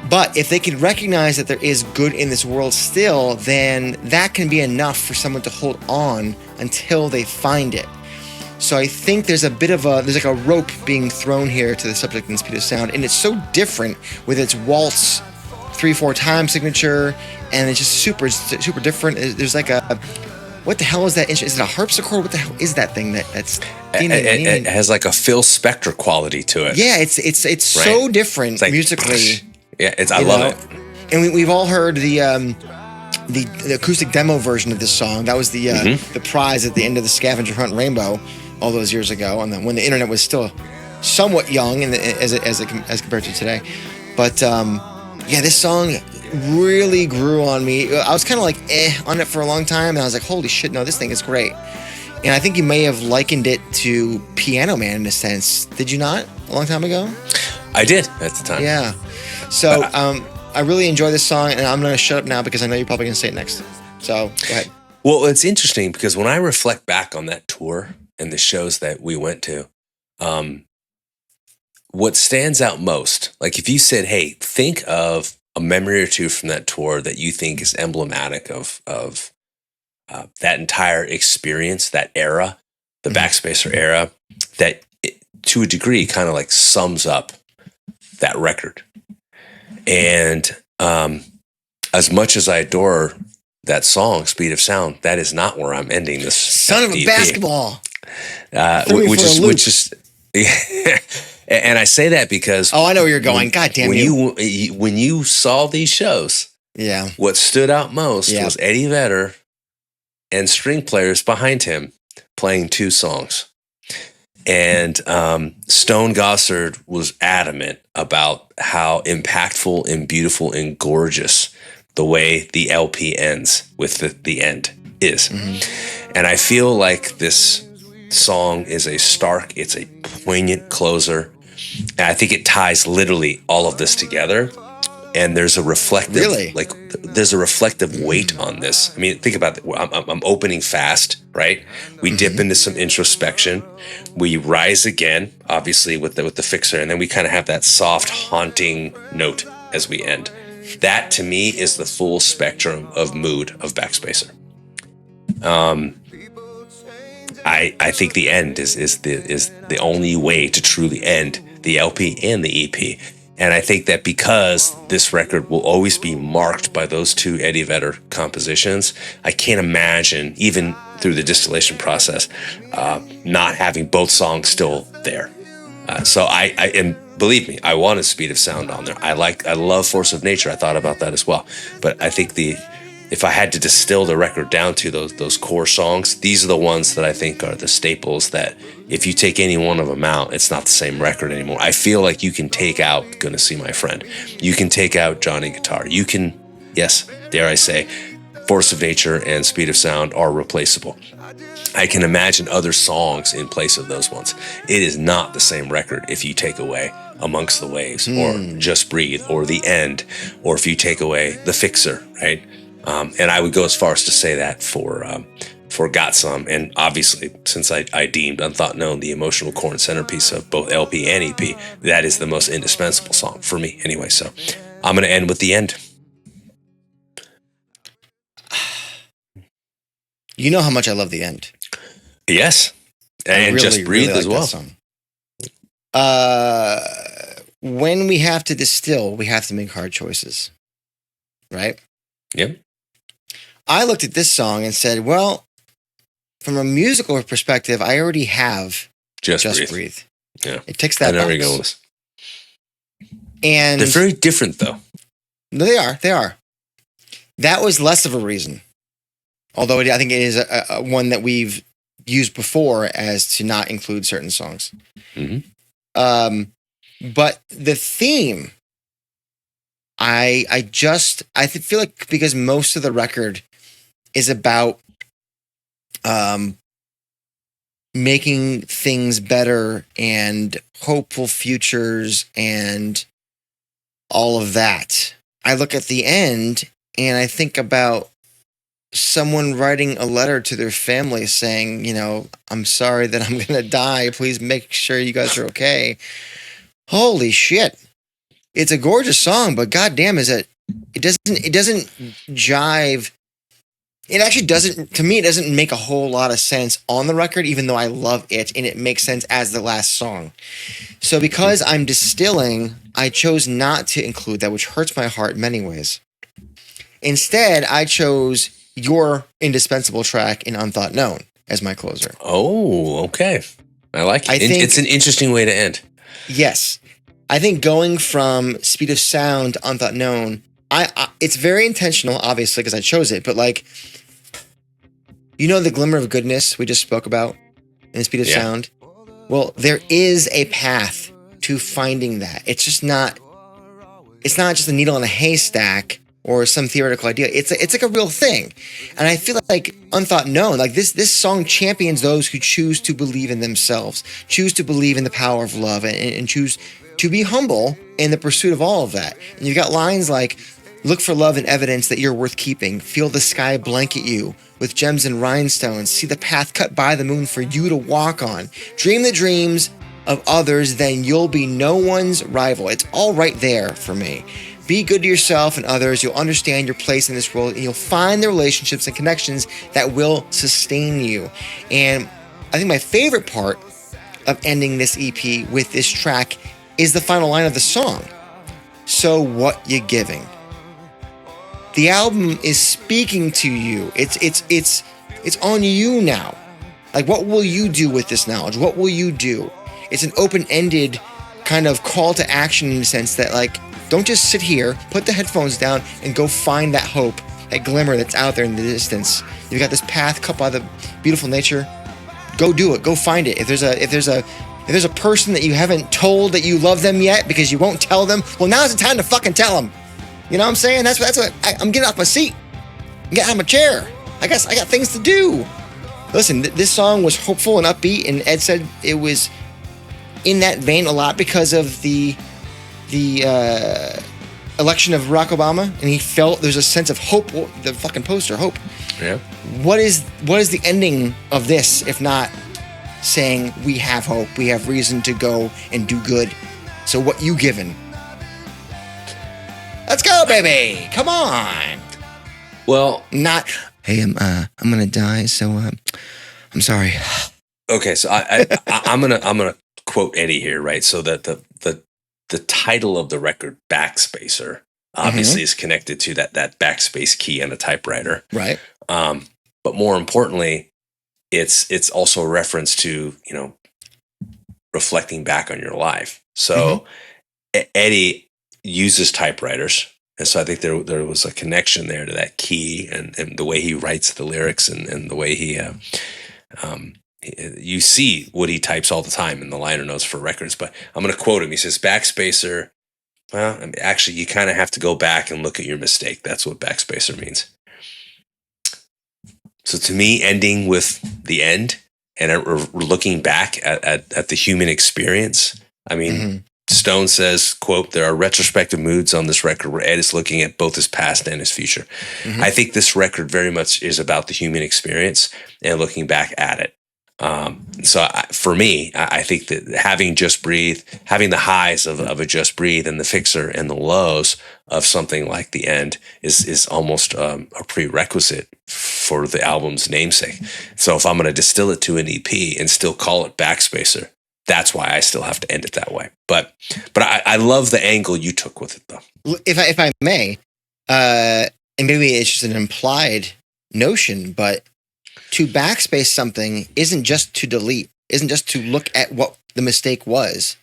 But if they can recognize that there is good in this world still, then that can be enough for someone to hold on until they find it. So I think there's like a rope being thrown here to the subject in Speed of Sound, and it's so different with its waltz 3/4 time signature, and it's just super, super different. There's like what the hell is that instrument? Is it a harpsichord? What the hell is that thing that's...
It has like a Phil Spector quality to it.
Yeah, it's so different musically.
Yeah, I love it.
And we've all heard the acoustic demo version of this song. That was the prize at the end of the scavenger hunt Rainbow all those years ago, and when the internet was still somewhat young as compared to today. But this song really grew on me. I was kind of like on it for a long time, and I was like, holy shit, no, this thing is great. And I think you may have likened it to Piano Man in a sense. Did you not? A long time ago?
I did at the time.
Yeah. So I really enjoy this song, and I'm going to shut up now because I know you're probably going to say it next. So go ahead.
Well, it's interesting because when I reflect back on that tour and the shows that we went to, what stands out most, like if you said, hey, think of a memory or two from that tour that you think is emblematic of that entire experience, that era, the Backspacer era, that to a degree kind of like sums up that record. And as much as I adore that song, Speed of Sound, that is not where I'm ending this.
Son of a basketball.
Which is, and I say that because
I know where you're going. God damn you!
When you saw these shows, what stood out most was Eddie Vedder and string players behind him playing 2 songs. And Stone Gossard was adamant about how impactful and beautiful and gorgeous the way the LP ends with the end is. And I feel like this song is it's a poignant closer And I think it ties literally all of this together. And there's a reflective, there's a reflective weight on this. I mean, think about it. I'm opening fast, right? We dip into some introspection. We rise again, obviously with the fixer, and then we kind of have that soft, haunting note as we end. That to me is the full spectrum of mood of Backspacer. I think the end is the only way to truly end the LP and the EP. And I think that because this record will always be marked by those two Eddie Vedder compositions, I can't imagine, even through the distillation process, not having both songs still there. So and believe me, I wanted Speed of Sound on there. I love Force of Nature. I thought about that as well. But I think if I had to distill the record down to those core songs, these are the ones that I think are the staples that if you take any one of them out, it's not the same record anymore. I feel like you can take out Gonna See My Friend. You can take out Johnny Guitar. You can, yes, dare I say, Force of Nature and Speed of Sound are replaceable. I can imagine other songs in place of those ones. It is not the same record if you take away Amongst the Waves or Just Breathe or The End, or if you take away The Fixer, right? And I would go as far as to say that for Got Some, and obviously since I deemed Unthought Known the emotional core and centerpiece of both LP and EP, that is the most indispensable song for me anyway. So I'm going to end with The End.
You know how much I love The End.
Yes, and Just Breathe as well.
When we have to distill, we have to make hard choices, right?
Yep.
I looked at this song and said, well, from a musical perspective, I already have Just Breathe.
Yeah.
It ticks that box.
There we go.
And
they're very different, though.
No, they are. That was less of a reason. Although I think it is a one that we've used before as to not include certain songs. Mm-hmm. But the theme, I feel like because most of the record is about making things better and hopeful futures and all of that. I look at the end and I think about someone writing a letter to their family saying, you know, I'm sorry that I'm going to die. Please make sure you guys are okay. Holy shit. It's a gorgeous song, but goddamn, it doesn't jive. It actually doesn't, to me, it doesn't make a whole lot of sense on the record, even though I love it and it makes sense as the last song. So because I'm distilling, I chose not to include that, which hurts my heart in many ways. Instead, I chose your indispensable track in Unthought Known as my closer.
Oh, okay. I like it. It's an interesting way to end.
Yes. I think going from Speed of Sound to Unthought Known, it's very intentional, obviously, because I chose it, but like, you know the glimmer of goodness we just spoke about in Speed of Sound? Well, there is a path to finding that. It's not just a needle in a haystack or some theoretical idea. It's like a real thing. And I feel like Unthought Known, like this song champions those who choose to believe in themselves, choose to believe in the power of love, and choose to be humble in the pursuit of all of that. And you've got lines like, look for love and evidence that you're worth keeping. Feel the sky blanket you with gems and rhinestones. See the path cut by the moon for you to walk on. Dream the dreams of others, then you'll be no one's rival. It's all right there for me. Be good to yourself and others. You'll understand your place in this world, and you'll find the relationships and connections that will sustain you. And I think my favorite part of ending this EP with this track is the final line of the song. So what you giving? The album is speaking to you. It's on you now. Like, what will you do with this knowledge? What will you do? It's an open-ended kind of call to action in the sense that, like, don't just sit here, put the headphones down, and go find that hope, that glimmer that's out there in the distance. You've got this path cut by the beautiful nature. Go do it. Go find it. If there's a person that you haven't told that you love them yet because you won't tell them, well, now's the time to fucking tell them. You know what I'm saying? That's what I'm getting off my seat. I'm getting out of my chair. I got things to do. Listen, this song was hopeful and upbeat, and Ed said it was in that vein a lot because of the election of Barack Obama, and he felt there's a sense of hope. The fucking poster, hope.
Yeah.
What is the ending of this if not saying we have hope, we have reason to go and do good? So what you giving? Let's go, baby! Come on.
Well,
Not. Hey, I'm gonna die, so I'm sorry.
okay, so I'm gonna quote Eddie here, right? So that the title of the record, Backspacer, obviously is connected to that backspace key on a typewriter,
Right.
but more importantly, it's also a reference to reflecting back on your life. So Eddie uses typewriters. And so I think there was a connection there to that key and the way he writes the lyrics and the way he, you see what he types all the time in the liner notes for records. But I'm going to quote him. He says, Backspacer, well, I mean, actually, you kind of have to go back and look at your mistake. That's what Backspacer means. So to me, ending with the end and looking back at the human experience, I mean, Stone says, quote, there are retrospective moods on this record where Ed is looking at both his past and his future. I think this record very much is about the human experience and looking back at it. For me, I think that having Just Breathe, having the highs of a Just Breathe and the Fixer and the lows of something like The End is almost a prerequisite for the album's namesake. So if I'm going to distill it to an EP and still call it Backspacer, that's why I still have to end it that way. But I love the angle you took with it, though.
If I may, and maybe it's just an implied notion, but to backspace something isn't just to delete, isn't just to look at what the mistake was.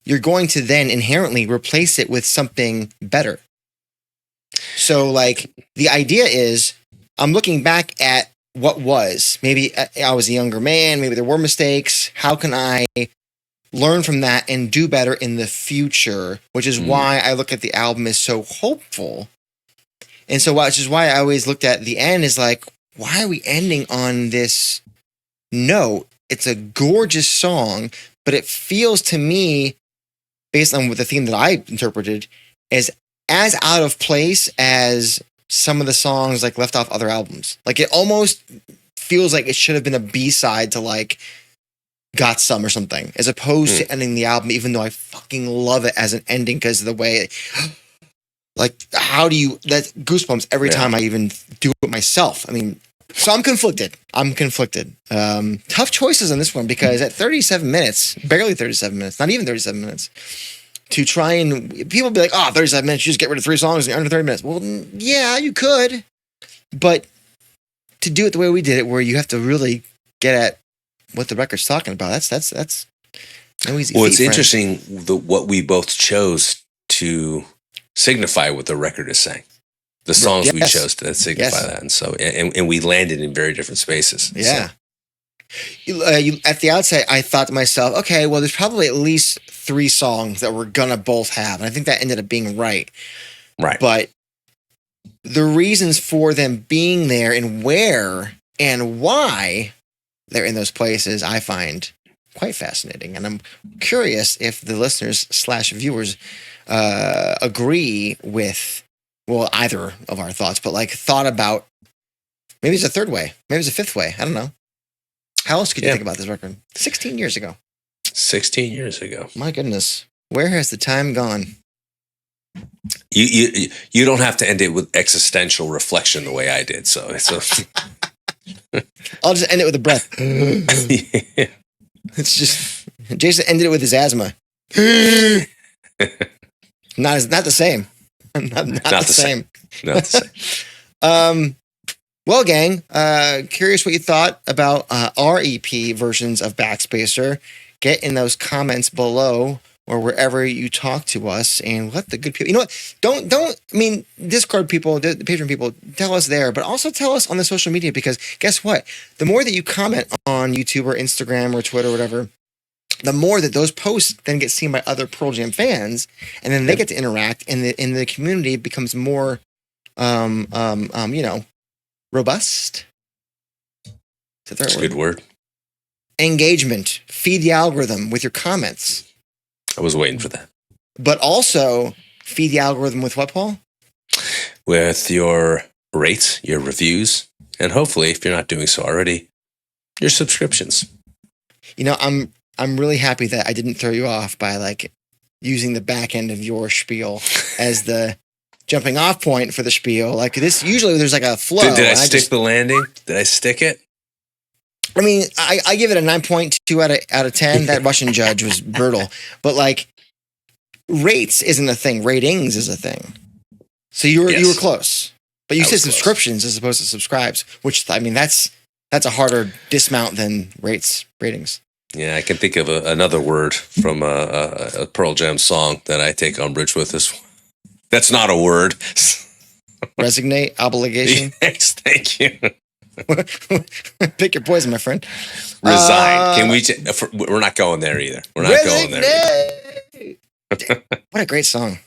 You're going to then inherently replace it with something better. So, like, the idea is I'm looking back at what was. Maybe I was a younger man. Maybe there were mistakes. How can I learn from that and do better in the future? Which is why I look at the album as so hopeful. And so, which is why I always looked at the end as like, why are we ending on this note? It's a gorgeous song, but it feels to me, based on the theme that I interpreted, as out of place as some of the songs like left off other albums. Like it almost feels like it should have been a B-side to like Got Some or something, as opposed to ending the album, even though I fucking love it as an ending because of the way, like, how do you, that goosebumps every time I even do it myself. I mean, so I'm conflicted. Tough choices on this one because at 37 minutes, barely 37 minutes, not even 37 minutes, to try and, people be like, 37 minutes, you just get rid of 3 songs in under 30 minutes. Well, yeah, you could, but to do it the way we did it, where you have to really get at what the record's talking about, that's no easy feat,
Well, it's interesting what we both chose to signify what the record is saying. The songs we chose to signify that, and so and we landed in very different spaces.
Yeah. So. At the outset, I thought to myself, okay, well, there's probably at least 3 songs that we're gonna both have, and I think that ended up being right.
Right.
But the reasons for them being there and where and why they're in those places, I find quite fascinating, and I'm curious if the listeners / viewers agree with. Well, either of our thoughts, but like thought about, maybe it's a third way, maybe it's a fifth way. I don't know. How else could you think about this record? 16 years ago.
16 years ago.
My goodness. Where has the time gone?
You don't have to end it with existential reflection the way I did. So
I'll just end it with a breath.
Yeah.
It's just, Jason ended it with his asthma. Not the same. Not the same.
Not the same.
Well, gang, curious what you thought about our EP versions of Backspacer. Get in those comments below or wherever you talk to us, and let the good people, you know what? Don't, I mean, Discord people, the Patreon people, tell us there, but also tell us on the social media, because guess what? The more that you comment on YouTube or Instagram or Twitter or whatever, the more that those posts then get seen by other Pearl Jam fans, and then they get to interact, and the community becomes more, robust.
That's a good word.
engagement. Feed the algorithm with your comments.
I was waiting for that.
But also feed the algorithm with what, Paul?
With your rates, your reviews, and hopefully, if you're not doing so already, your subscriptions.
You know, I'm really happy that I didn't throw you off by like using the back end of your spiel as the jumping off point for the spiel. Like this, usually there's like a flow.
Did I stick the landing? Did I stick it?
I mean, I give it a 9.2 out of 10. That Russian judge was brutal, but like rates isn't a thing. Ratings is a thing. So you were close, but you said subscriptions as opposed to subscribes, which I mean that's a harder dismount than ratings.
Yeah, I can think of another word from a Pearl Jam song that I take umbrage with. That's not a word.
Resignate, obligation.
Yes, thank you.
Pick your poison, my friend.
Resign. Can we? We're not going there either. We're not going there either.
What a great song.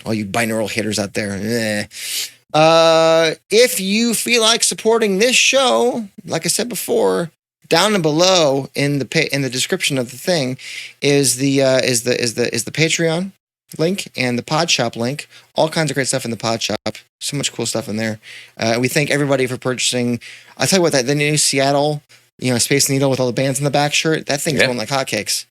All you binaural hitters out there. If you feel like supporting this show, like I said before, down and below in the description of the thing is the Patreon link and the Pod Shop link. All kinds of great stuff in the Pod Shop. So much cool stuff in there. We thank everybody for purchasing. I'll tell you what, the new Seattle, Space Needle with all the bands in the back shirt. That thing's going like hotcakes.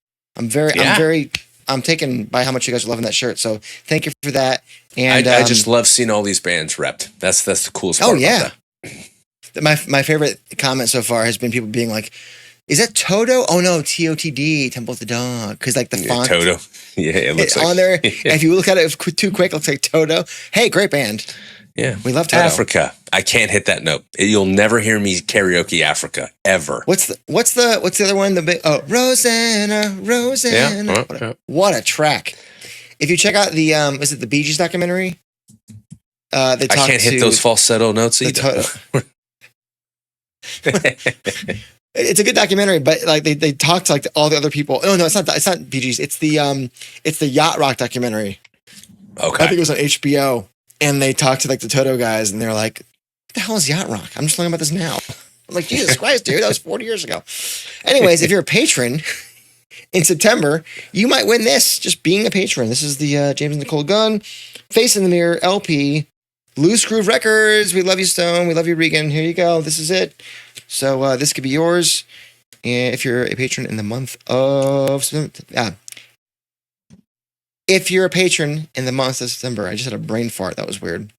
I'm taken by how much you guys are loving that shirt. So thank you for that. And
I just love seeing all these bands repped. That's the coolest part. Oh yeah.
About that. My favorite comment so far has been people being like, "Is that Toto?" Oh no, TOTD, Temple of the Dog, because like the font
Toto. Yeah, it looks like
on there. And if you look at it too quick, it looks like Toto. Hey, great band.
Yeah,
we love Toto.
Africa. I can't hit that note. You'll never hear me karaoke Africa ever.
What's the other one? Rosanna.
Yeah.
What a track! If you check out the is it the Bee Gees documentary? I
can't hit those falsetto notes either.
It's a good documentary, but like they talk to like all the other people. Oh no, it's not Bee Gees. It's the Yacht Rock documentary.
Okay,
I think it was on HBO. And they talked to like the Toto guys, and they're like, "What the hell is Yacht Rock? I'm just learning about this now." I'm like, Jesus Christ, dude, that was 40 years ago. Anyways, if you're a patron in September, you might win this. Just being a patron. This is the James and Nicole Gunn Face in the Mirror LP, Loose Groove Records. We love you, Stone. We love you, Regan. Here you go. This is it. So this could be yours, and if you're a patron in the month of If you're a patron in the month of September, I just had a brain fart. That was weird.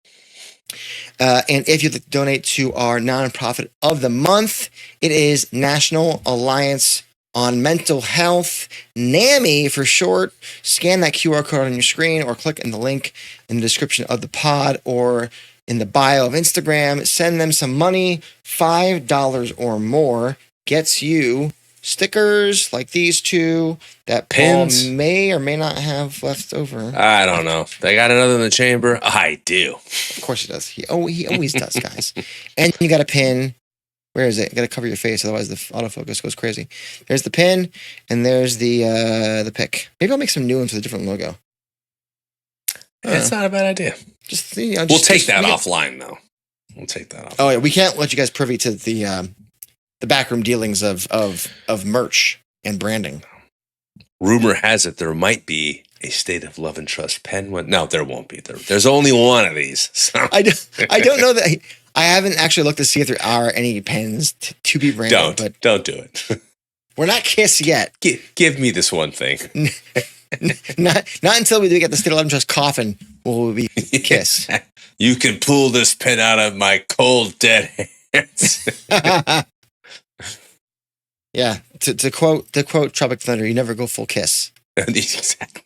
And if you'd like to donate to our nonprofit of the month, it is National Alliance on Mental Health, NAMI for short. Scan that QR code on your screen or click in the link in the description of the pod or in the bio of Instagram. Send them some money. $5 or more gets you stickers like these two that
Pins.
Paul may or may not have left over.
I don't know. They got another in the chamber. I do.
Of course he does. He always does, guys. And you got a pin. Where is it? You got to cover your face, otherwise the autofocus goes crazy. There's the pin, and there's the pick. Maybe I'll make some new ones with a different logo.
That's not a bad idea. We'll take that offline, though. We'll take that off.
Oh yeah, we can't let you guys privy to the backroom dealings of merch and branding.
Rumor has it there might be a State of Love and Trust pen. No, there won't be. There's only one of these. So.
I don't know that. I haven't actually looked to see if there are any pens to be branded.
Don't do it.
We're not Kiss yet.
Give me this one thing.
not until we do get the State of Love and Trust coffin will we Kiss.
You can pull this pen out of my cold dead hands.
Yeah, to quote Tropic Thunder, you never go full Kiss.
Exactly.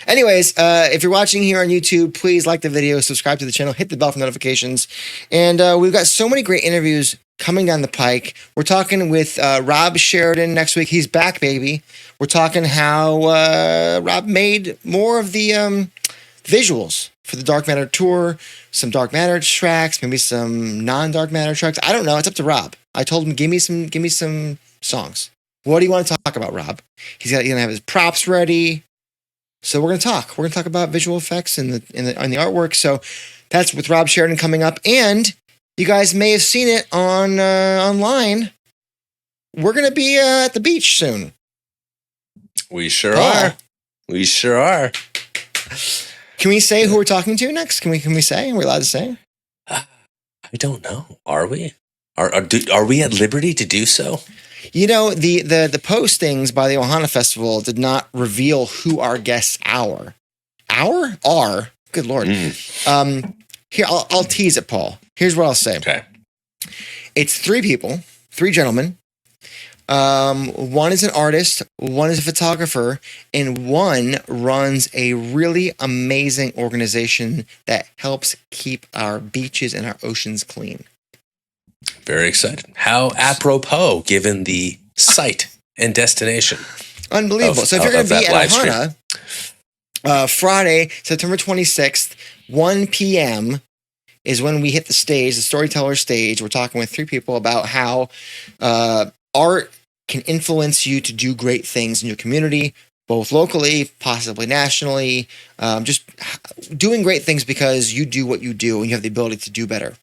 Anyways, if you're watching here on YouTube, please like the video, subscribe to the channel, hit the bell for notifications. And we've got so many great interviews coming down the pike. We're talking with Rob Sheridan next week. He's back, baby. We're talking how Rob made more of the visuals for the Dark Matter tour, some Dark Matter tracks, maybe some non-Dark Matter tracks. I don't know. It's up to Rob. I told him, give me some songs. What do you want to talk about, Rob? He's gonna have his props ready. So we're gonna talk. We're gonna talk about visual effects and the artwork. So that's with Rob Sheridan coming up. And You guys may have seen it on online. We're going to be at the beach soon.
We sure
Paul.
are. We sure are.
Can we say who we're talking to next? Can we say? Are we allowed to say?
I don't know. Are we? Are we at liberty to do so?
You know, the postings by the Ohana Festival did not reveal who our guests are. Good Lord. Here, I'll tease it, Paul. Here's what I'll say.
Okay.
It's 3 people, 3 gentlemen. One is an artist, one is a photographer, and one runs a really amazing organization that helps keep our beaches and our oceans clean.
Very excited. How apropos, given the site and destination.
Unbelievable. So if you're going to be at Ohana, Friday, September 26th, 1 p.m. is when we hit the stage, the storyteller stage. We're talking with 3 people about how art can influence you to do great things in your community, both locally, possibly nationally, just doing great things because you do what you do and you have the ability to do better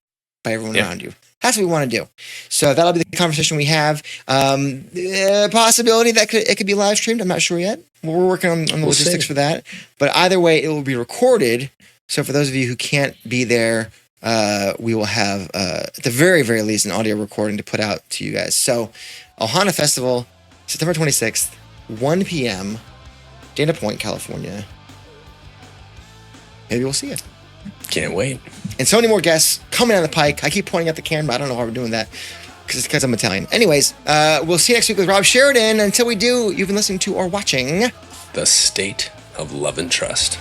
by everyone around you. That's what we want to do. So that'll be the conversation we have. Possibility that it could be live streamed. I'm not sure yet. We're working on the logistics for that. But either way, it will be recorded. So for those of you who can't be there, we will have, at the very, very least, an audio recording to put out to you guys. So Ohana Festival, September 26th, 1 p.m., Dana Point, California. Maybe we'll see you.
Can't wait.
And so many more guests coming down the pike. I keep pointing at the camera. I don't know why we're doing that because I'm Italian. Anyways, we'll see you next week with Rob Sheridan. Until we do, you've been listening to or watching
The State of Love and Trust.